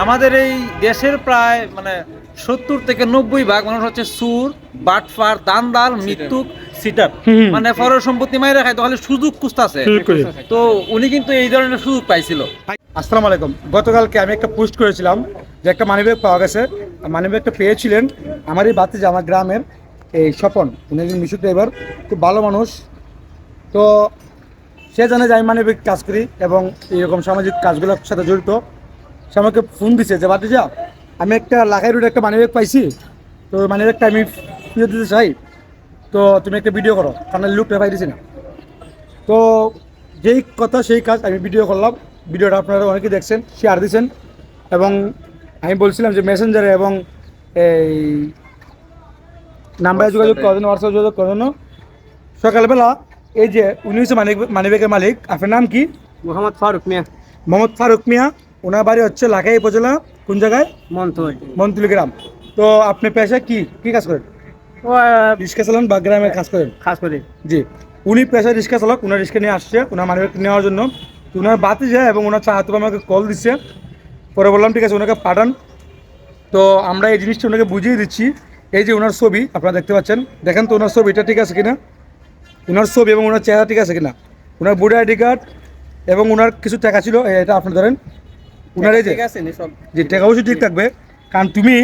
আমাদের এই দেশের প্রায় মানে 70 থেকে 90 ভাগ মানুষ হচ্ছে সুর, বাটফার, দান্দাল, মৃত্যুক, সিটার। মানে পরের সম্পত্তি মাইরা খায়, তাহলে সুযোগ খুঁজতেছে। তো উনি কিন্তু এই ধরনের সুযোগ পাইছিল। আসসালামু আলাইকুম। গতকালকে আমি একটা পোস্ট করেছিলাম যে একটা মানিব্যাগ পাওয়া গেছে। মানিব্যাগটা পেয়েছিলেন আমার এই বাতিজা, আমার গ্রামের এই স্বপন। উনি একজন মিশুক ড্রাইভার, খুব ভালো মানুষ। তো সে জানে যে আমি মানিব্যাগ কাজ করি এবং এইরকম সামাজিক কাজগুলোর সাথে জড়িত। সে আমাকে ফোন দিছে যে বাতিজা, আমি একটা লাখাই রোডে একটা মানিব্যাগ পাইছি, তো মানিব্যাগটা আমি ফিরে দিতে চাই, তো তুমি একটা ভিডিও করো, কারণ লুকটা পাইতেছি না। তো যেই কথা সেই কাজ, আমি ভিডিও করলাম। ভিডিওটা আপনারা অনেকেই দেখছেন, শেয়ার দিয়েছেন, এবং আমি বলছিলাম যে মেসেঞ্জারে এবং এই নাম্বারে যোগাযোগ করার জন্য, হোয়াটসঅ্যাপে যোগাযোগ করার জন্য। সকালবেলা এই যে উনি হচ্ছে মানিব্যাগের মালিক। আপনার নাম কি? মোহাম্মদ ফারুক মিয়া। মোহাম্মদ ফারুক মিয়া। ওনার বাড়ি হচ্ছে লাখাই উপজেলা, কোন জায়গায়? মন্তুলি গ্রাম। তো আপনি পেশায় কি কি কাজ করেন? রিক্সা চালান বা গ্রামের কাজ করেন? খাস করে জি। উনি পেশায় রিক্সা চালক, ওনার রিক্সা নিয়ে আসছে ওনার মানিব্যাগ নেওয়ার জন্য। তো ওনার বাতি যায় এবং ওনার চাহাতো আমাকে কল দিচ্ছে। পরে বললাম ঠিক আছে, ওনাকে পাঠান। তো আমরা এই জিনিসটা ওনাকে বুঝিয়ে দিচ্ছি। এই যে ওনার ছবি আপনারা দেখতে পাচ্ছেন, দেখেন তো ওনার ছবিটা ঠিক আছে কিনা, ওনার ছবি এবং ওনার চেহারা ঠিক আছে কিনা, ওনার ভোটার আইডি কার্ড এবং ওনার কিছু টাকা ছিল, এটা আপনি ধরেন। ওনার এই যে যে টাকা অবশ্যই ঠিক থাকবে, কারণ তুমি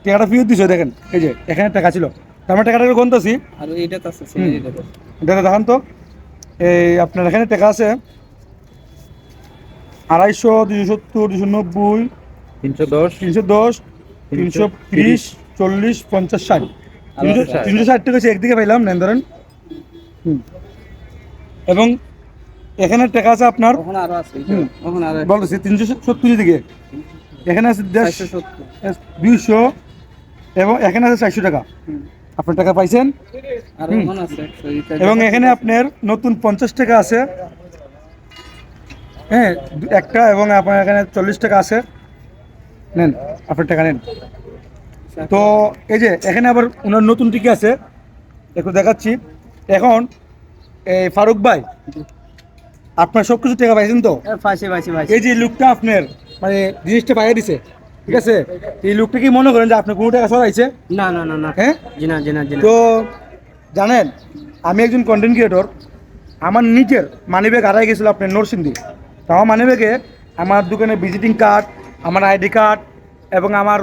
টাকাটা ফেরত দিছো। দেখেন এই যে এখানে টাকা ছিল, তো আমরা টাকাটা গন্তাছি। আর এইটা তো আছে দাদা দেখান তো, এই আপনার এখানে টাকা আছে 250, 270, 290, 310, 310, 330, 40, 50, 60। 360 টাকা হচ্ছে একদিকে পাইলাম, নেন ধরেন। এবং এখানে টাকা আছে আপনার, ওখানে আরো আছে, ওখানে আরো বলতেছি 370 দিকে। এখানে আছে 200 এবং এখানে আছে 400 টাকা। আপনার টাকা পাইছেন। আর ওখানে আছে 100। এবং এখানে আপনার নতুন 50 টাকা আছে, হ্যাঁ একটা, এবং আপনার এখানে 40 টাকা আছে। নেন আপনার টাকা নেন। তো এই যে এখানে আবার ওনার নতুন টিকি আছে, একটু দেখাচ্ছি। এখন এই ফারুক ভাই, আপনার সব কিছু টাকা পাইছেন তো? ফাঁসি এই যে লুকটা আপনার মানে জিনিসটা পাইয়ে দিছে, ঠিক আছে? এই লুকটা কি মনে করেন যে আপনার কোনো টাকা সরাইছে? না না না না, হ্যাঁ জি না জি না জি না। তো জানেন, আমি একজন কন্টেন্ট ক্রিয়েটর। আমার নিজের মানিব্যাগ হারাই গেছিলো আপনার নরসিংদী। তো আমার মানিব্যাগে আমার দোকানে ভিজিটিং কার্ড, আমার আইডি কার্ড এবং আমার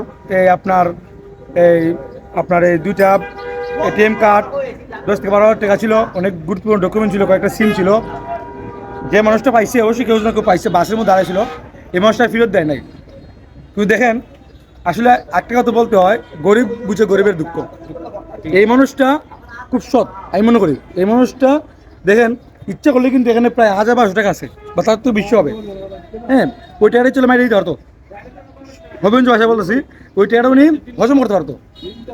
আপনার এই দুইটা এটিএম কার্ড, 10 থেকে 12 হাজার টাকা ছিল, অনেক গুরুত্বপূর্ণ ডকুমেন্ট ছিল, কয়েকটা সিম ছিল। যে মানুষটা পাইছে অবশ্যই কেউ না কেউ পাইছে, বাসের মধ্যে দাঁড়াইছিল, এই মানুষটা ফেরত দেয় নাই। তুই দেখেন, আসলে একটা কথা বলতে হয়, গরিব বুঝে গরিবের দুঃখ। এই মানুষটা খুব সৎ, আমি মনে করি। এই মানুষটা দেখেন, ইচ্ছা করলে কিন্তু এখানে প্রায় 1000-1200 টাকা আছে, বা তার তো বেশি হবে। হ্যাঁ, ওই টাকাটাই চলে মাইরে দিতে পারতো, হবিগঞ্জ ভাষা বলতেছি। ওই টাকাটা উনি হজম করতে পারতো,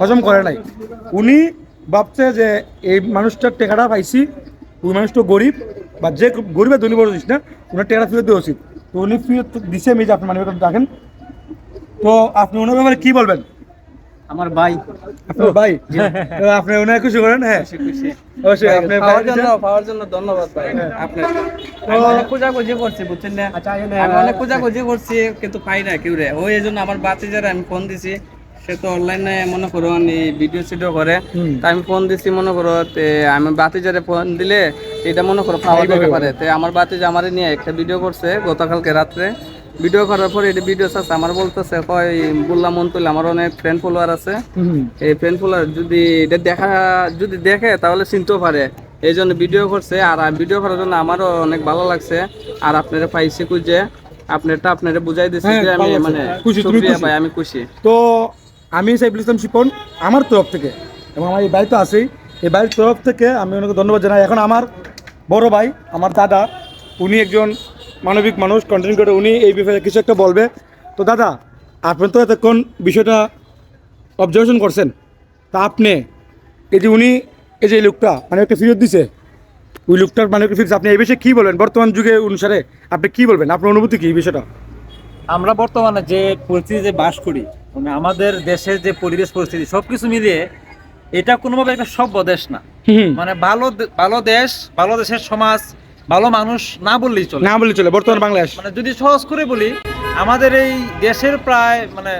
হজম করে নাই। উনি ভাবছে যে এই মানুষটার টাকাটা পাইছি, ওই মানুষটা গরিব, বা যে গরিবের ধনী বড় জিনিস না, ওনার টাকাটা ফেরত দেওয়া উচিত। তো উনি ফেরত দিচ্ছে, আমি যে আপনি মানিব্যাগ দেখেন। তো আপনি ওনার ব্যাপারে কি বলবেন? আমার ভাই, আপনার ভাই, আপনি ওনাকে খুশি করেন। হ্যাঁ অবশ্যই, আপনি পাওয়ার জন্য ধন্যবাদ ভাই। আপনি অনেক খোঁজাখুঁজি করছি, বুঝছেন না? আমি অনেক খোঁজাখুঁজি করছি, কিন্তু পাই না কেউ রে। ওই এই জন্য আমার বাচ্চারা আমি ফোন দিছি, সে তো অনলাইনে মনে করো ভিডিও সিডিও করে, তাই আমি ফোন দিছি। মনে করো আমি বাতিজারে ফোন দিলে এটা মনে করো পাওয়া যেতে পারে। তো আমার বাতিজা আমারে নিয়ে একটা ভিডিও করছে গতকালকে রাত্রে। ভিডিও করার পরে এটা ভিডিও আছে, আমার বলতেছে কয় বললাম মন তুলে আমার অনেক ফ্রেন্ড ফলোয়ার আছে, এই ফ্রেন্ড ফলোয়ার যদি এটা যদি দেখে তাহলে চিনতেও পারে, এই জন্য ভিডিও করছে। আর ভিডিও করার জন্য আমারও অনেক ভালো লাগছে। আর আপনারা পাইছি খুঁজে, আপনারা বুঝাই দিচ্ছি যে আমি মানে খুশি ভাই, আমি খুশি। তো আমি সাইফুল ইসলাম শিপন, আমার তরফ থেকে, এবং আমার এই ভাই তো আছেই, এই ভাইয়ের তরফ থেকে আমি ওনাকে ধন্যবাদ জানাই। এখন আমার বড় ভাই, আমার দাদা, উনি একজন মানবিক মানুষ, কন্টেন্ট করে, উনি এই ব্যাপারে কিছু একটা বলবে। তো দাদা, আপনি তো এতক্ষণ বিষয়টা অবজারভেশন করছেন, তা আপনি এই যে উনি এই যে লোকটা মানে একটা ফেরত দিছে, ওই লোকটার মানে একটা ফেরত, আপনি এই বিষয়ে কী বলবেন? বর্তমান যুগে অনুসারে আপনি কী বলবেন? আপনার অনুভূতি কী এই বিষয়টা? আমরা বর্তমানে যে পরিস্থিতিতে বাস করি, মানে আমাদের দেশের যে পরিবেশ পরিস্থিতি সবকিছু মিলিয়ে এটা কোনোভাবে একটা সভ্য দেশ না। মানে ভালো দেশ, ভালো দেশের সমাজ, ভালো মানুষ না বললেই চলে, না বললেই চলে বর্তমান বাংলাদেশ। মানে যদি সহজ করে বলি, আমাদের এই দেশের প্রায় মানে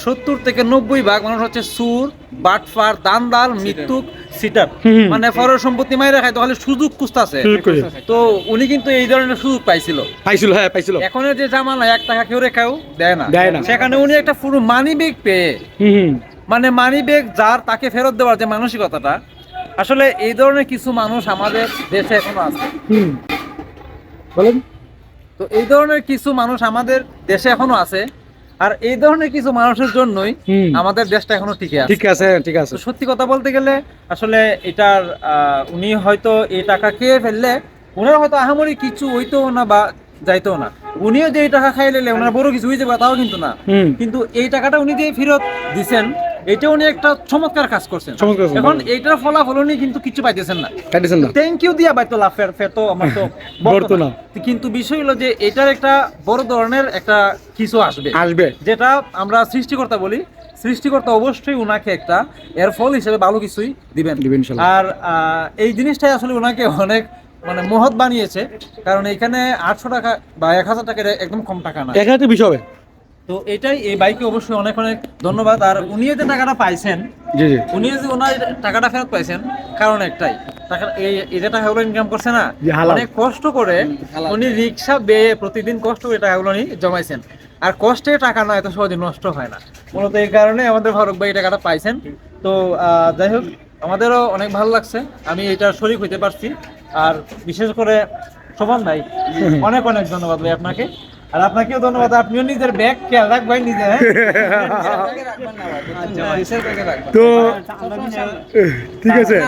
70 থেকে 90% মানুষ হচ্ছে সুর, বাটফার, দান্দাল, মৃত্যুক, সিটার। মানে পরের সম্পত্তি মাইরা খায়, তাহলে সুযোগ খুঁজতেছে। তো উনি কিন্তু এই ধরনের সুযোগ পাইছিল। এখন যে জামানা 1 টাকা কেউ রেখাও দেয় না, সেখানে উনি একটা পুরো মানি ব্যাগ পেয়ে, মানে মানি ব্যাগ যার তাকে ফেরত দেওয়ার যে মানসিকতাটা, আসলে এই ধরনের কিছু মানুষ আমাদের দেশে এখনো আছে। বলেন। তো এই ধরনের কিছু মানুষ আমাদের দেশে এখনো আছে, আর এই ধরনের কিছু মানুষের জন্যই আমাদের দেশটা এখনো টিকে আছে। ঠিক আছে। তো সত্যি কথা বলতে গেলে আসলে এটার উনি হয়তো এই টাকা খেয়ে ফেললে ওনার হয়তো আহামরি কিছু হইতো না বা যাইতো না, উনিও যে এই টাকা খাইলে ওনার বড় কিছু হয়ে যাবে তাও কিন্তু না, কিন্তু এই টাকাটা উনি যে ফেরত দিছেন, এটা উনি একটা চমৎকার কাজ করছেন। এখন এইটার ফলাফল উনি কিন্তু কিছু পাইতেছেন না। থ্যাংক ইউ দিয়া বাইতো লাফের ফেতো আমার তো বলতো না, কিন্তু বিষয় হলো যে এটার একটা বড় ধরনের একটা কিছু আসবে যেটা আমরা সৃষ্টিকর্তা বলি। সৃষ্টিকর্তা অবশ্যই উনাকে একটা এর ফল হিসেবে ভালো কিছুই দিবেন। আর এই জিনিসটাই আসলে উনাকে অনেক মানে মহৎ বানিয়েছে, কারণ এখানে 800 টাকা বা 1000 টাকা একদম কম টাকা না, একটা বিষয় হবে। তো এটাই এই বাইকে অবশ্যই অনেক অনেক ধন্যবাদ। আর উনিও যে টাকাটা পাইছেন, উনিও যে ওনার টাকাটা ফেরত পাইছেন, কারণ একটাই, টাকা এই যে টাকাগুলো ইনকাম করছে না, অনেক কষ্ট করে উনি রিক্সা বেয়ে প্রতিদিন কষ্ট করে টাকাগুলো উনি জমাইছেন। আর কষ্টে টাকা না এত সহজে নষ্ট হয় না, মূলত এই কারণে আমাদের ফারুক ভাই টাকাটা পাইছেন। তো যাই হোক, আমাদেরও অনেক ভালো লাগছে, আমি এটার শরীক হইতে পারছি। আর বিশেষ করে শোভন ভাই, অনেক অনেক ধন্যবাদ ভাই আপনাকে। আর আপনাকেও ধন্যবাদ, আপনিও নিজের ব্যাগ খেয়াল রাখবেন নিজে। তো ঠিক আছে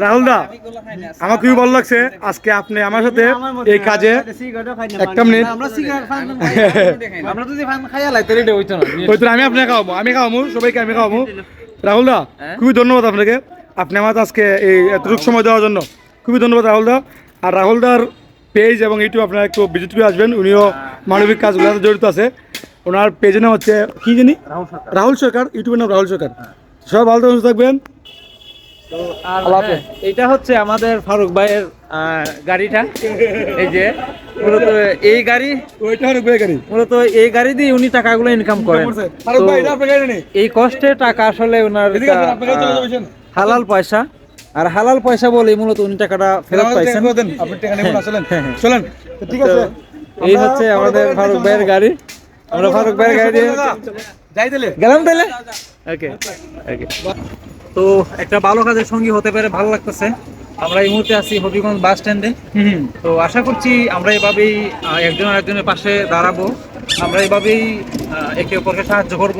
রাহুল দা, আমার খুবই ভালো লাগছে আজকে আপনি আমার সাথে এই কাজে একটা মিনিট। আমরা যদি খাইয়া লাই তাহলে হইতো না, আমি আপনাকে খাওয়াবো সবাইকে আমি খাওয়াবো। রাহুল দা, খুবই ধন্যবাদ আপনাকে, আপনি আমার আজকে এই এতটুকু সময় দেওয়ার জন্য খুবই ধন্যবাদ রাহুল দা। আর রাহুল দার পেজ এবং ইউটিউব আপনারা একটু ভিজিট করে আসবেন, উনিও মানবিক কাজগুলোতে জড়িত আছে। ওনার পেজের নাম হচ্ছে কি জানি, রাহুল সরকার, ইউটিউবের নাম রাহুল সরকার। সবাই ভালো থাকবেন। তো আর এটা হচ্ছে আমাদের ফারুক ভাইয়ের গাড়িটা, এই যে মূলত এই গাড়ি, মূলত এই গাড়ি দিয়ে উনি টাকাগুলো ইনকাম করেন। এই কষ্টের টাকা আসলে ওনার হালাল পয়সা, আর হালাল পয়সা বলে মূলত উনি টাকাটা ফেরত পাইছেন। ঠিক আছে, এই হচ্ছে আমাদের ফারুক ভাইয়ের গাড়ি। আমরা ফারুক ভাইয়ের গাড়ি দিয়ে গেলাম তাহলে। ওকে ওকে। তো একটা ভালো কাজের সঙ্গী হতে পেরে ভালো লাগতেছে। আমরা এই মুহূর্তে আছি হবিগঞ্জ বাস স্ট্যান্ডে। তো আশা করছি আমরা এভাবেই একজন আরেকজনের পাশে দাঁড়াবো, আমরা এভাবেই একে অপরকে সাহায্য করব।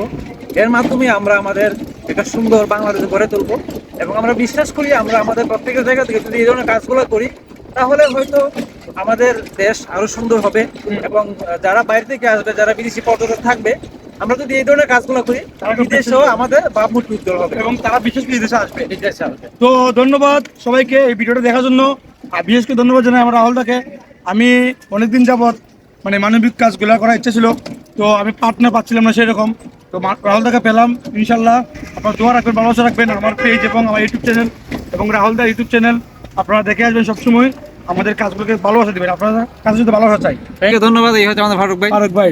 এর মাধ্যমে আমরা আমাদের একটা সুন্দর বাংলাদেশ গড়ে তুলবো, এবং আমরা বিশ্বাস করি আমরা আমাদের প্রত্যেকের জায়গা থেকে যদি এই ধরনের কাজগুলো করি, তাহলে হয়তো আমাদের দেশ আরো সুন্দর হবে। এবং যারা বাইরে থেকে আসবে, যারা বিদেশি পর্যটক থাকবে, আমরা যদি এই ধরনের কাজগুলো করি, বিদেশেও আমাদের ভাবমূর্তি উজ্জ্বল হবে এবং তারা বিশেষ করে দেশে আসবে। তো ধন্যবাদ সবাইকে এই ভিডিওটা দেখার জন্য। আর বিশেষ করে ধন্যবাদ জানাই আমার রাহুলদাকে। আমি অনেকদিন যাবৎ মানে মানবিক কাজগুলো করার ইচ্ছা ছিল, তো আমি পার্টনার পাচ্ছিলাম না সেরকম। তো রাহুলদাকে পেলাম, ইনশাল্লাহ আপনারা দোয়া রাখবেন, ভালোবাসা রাখবেন। আমার পেজ এবং আমার ইউটিউব চ্যানেল এবং রাহুলদার ইউটিউব চ্যানেল আপনারা দেখে আসবেন সবসময়, আমাদের কাজগুলোকে ভালোবাসা দেবেন, আপনারা কাজের সাথে ভালোবাসা চাই। ধন্যবাদ। এই হচ্ছে আমাদের ফারুক ভাই। ফারুক ভাই।